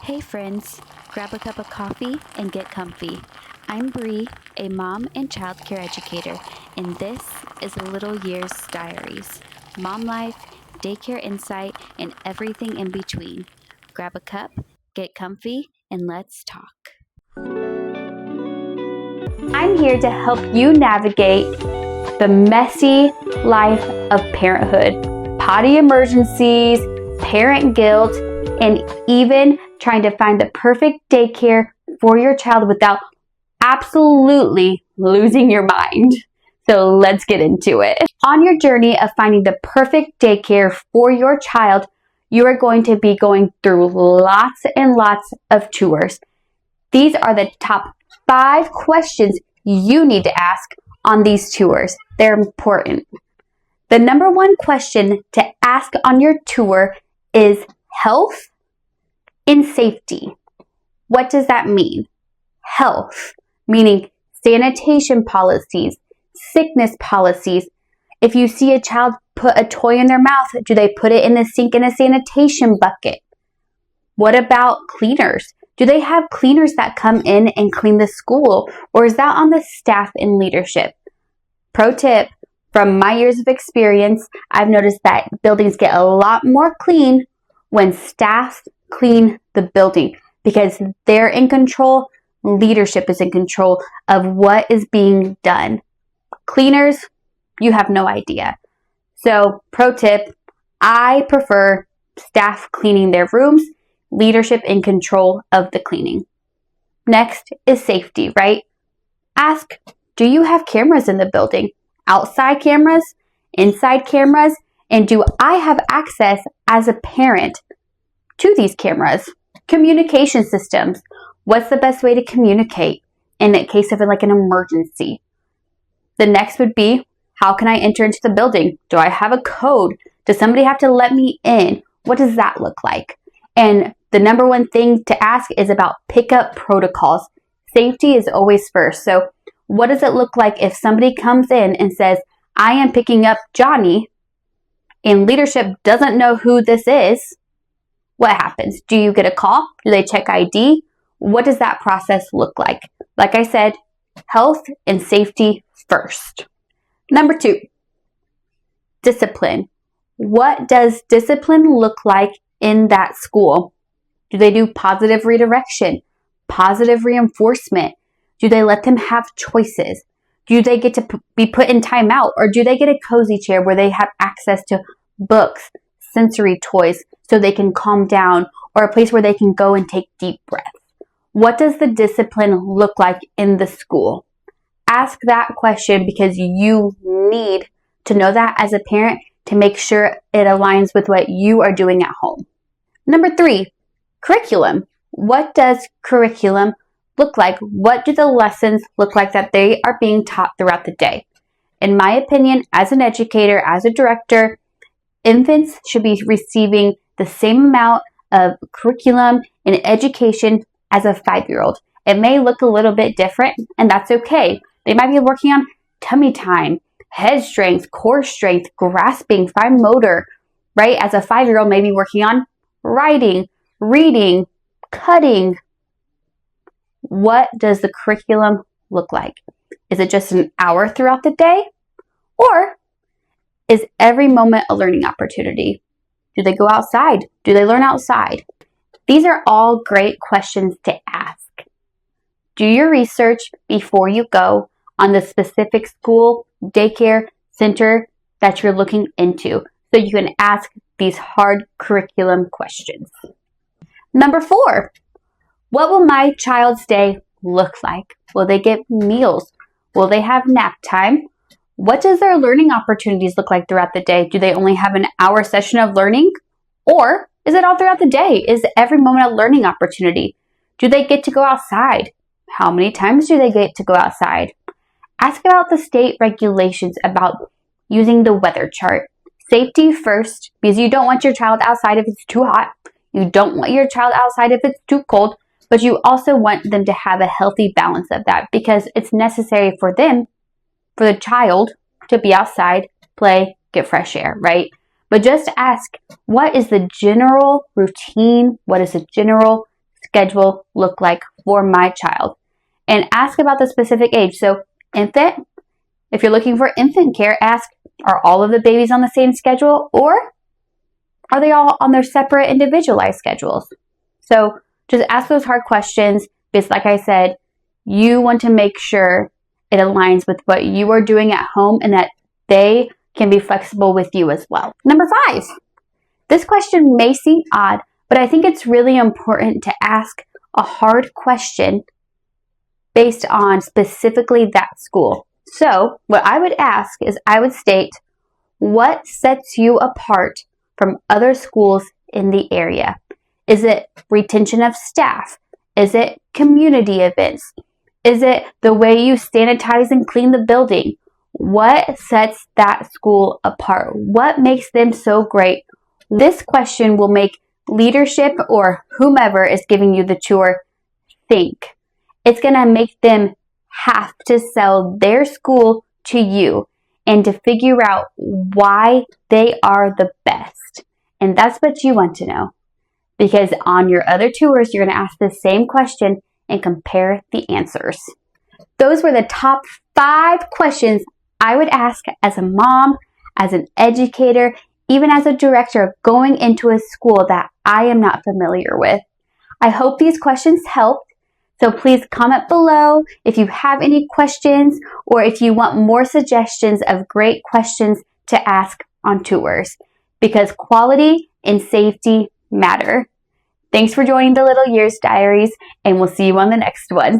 Hey friends, grab a cup of coffee and get comfy. I'm Bree, a mom and childcare educator, and this is Little Years Diaries. Mom life, daycare insight, and everything in between. Grab a cup, get comfy, and let's talk. I'm here to help you navigate the messy life of parenthood, potty emergencies, parent guilt, and even trying to find the perfect daycare for your child without absolutely losing your mind. So let's get into it. On your journey of finding the perfect daycare for your child, you are going to be going through lots and lots of tours. These are the top 5 questions you need to ask on these tours. They're important. The number 1 question to ask on your tour is health and safety. What does that mean? Health, meaning sanitation policies, sickness policies. If you see a child put a toy in their mouth, do they put it in the sink in a sanitation bucket? What about cleaners? Do they have cleaners that come in and clean the school, or is that on the staff and leadership? Pro tip, from my years of experience, I've noticed that buildings get a lot more clean when staff clean the building because they're in control, leadership is in control of what is being done. Cleaners, you have no idea. So, pro tip, I prefer staff cleaning their rooms, leadership in control of the cleaning. Next is safety, right? Ask, do you have cameras in the building? Outside cameras, inside cameras, and do I have access as a parent to these cameras? Communication systems. What's the best way to communicate in the case of like an emergency? The next would be, how can I enter into the building? Do I have a code? Does somebody have to let me in? What does that look like? And the number 1 thing to ask is about pickup protocols. Safety is always first. So what does it look like if somebody comes in and says, I am picking up Johnny, and leadership doesn't know who this is? What happens? Do you get a call? Do they check ID? What does that process look like? Like I said, health and safety first. Number 2, discipline. What does discipline look like in that school? Do they do positive redirection, positive reinforcement? Do they let them have choices? Do they get to be put in timeout, or do they get a cozy chair where they have access to books, sensory toys so they can calm down, or a place where they can go and take deep breaths? What does the discipline look like in the school? Ask that question because you need to know that as a parent to make sure it aligns with what you are doing at home. Number 3, curriculum. What does curriculum look like? What do the lessons look like that they are being taught throughout the day? In my opinion, as an educator, as a director, infants should be receiving the same amount of curriculum and education as a 5-year-old. It may look a little bit different, and that's okay. They might be working on tummy time, head strength, core strength, grasping, fine motor, right? As a 5-year-old, maybe working on writing, reading, cutting. What does the curriculum look like? Is it just an hour throughout the day? Or is every moment a learning opportunity? Do they go outside? Do they learn outside? These are all great questions to ask. Do your research before you go on the specific school, daycare, center that you're looking into so you can ask these hard curriculum questions. Number 4, what will my child's day look like? Will they get meals? Will they have nap time? What does their learning opportunities look like throughout the day? Do they only have an hour session of learning? Or is it all throughout the day? Is every moment a learning opportunity? Do they get to go outside? How many times do they get to go outside? Ask about the state regulations about using the weather chart. Safety first, because you don't want your child outside if it's too hot. You don't want your child outside if it's too cold. But you also want them to have a healthy balance of that because it's necessary for them, for the child, to be outside, play, get fresh air, right? But just ask, what is the general routine? What is the general schedule look like for my child? And ask about the specific age. So infant, if you're looking for infant care, ask, are all of the babies on the same schedule, or are they all on their separate individualized schedules? So just ask those hard questions because, like I said, you want to make sure it aligns with what you are doing at home and that they can be flexible with you as well. Number 5. This question may seem odd, but I think it's really important to ask a hard question based on specifically that school. So what I would ask is I would state, what sets you apart from other schools in the area? Is it retention of staff? Is it community events? Is it the way you sanitize and clean the building? What sets that school apart? What makes them so great? This question will make leadership or whomever is giving you the tour think. It's going to make them have to sell their school to you and to figure out why they are the best. And that's what you want to know. Because on your other tours, you're going to ask the same question and compare the answers. Those were the top 5 questions I would ask as a mom, as an educator, even as a director going into a school that I am not familiar with. I hope these questions helped. So please comment below if you have any questions or if you want more suggestions of great questions to ask on tours, because quality and safety matter. Thanks for joining the Little Years Diaries, and we'll see you on the next one.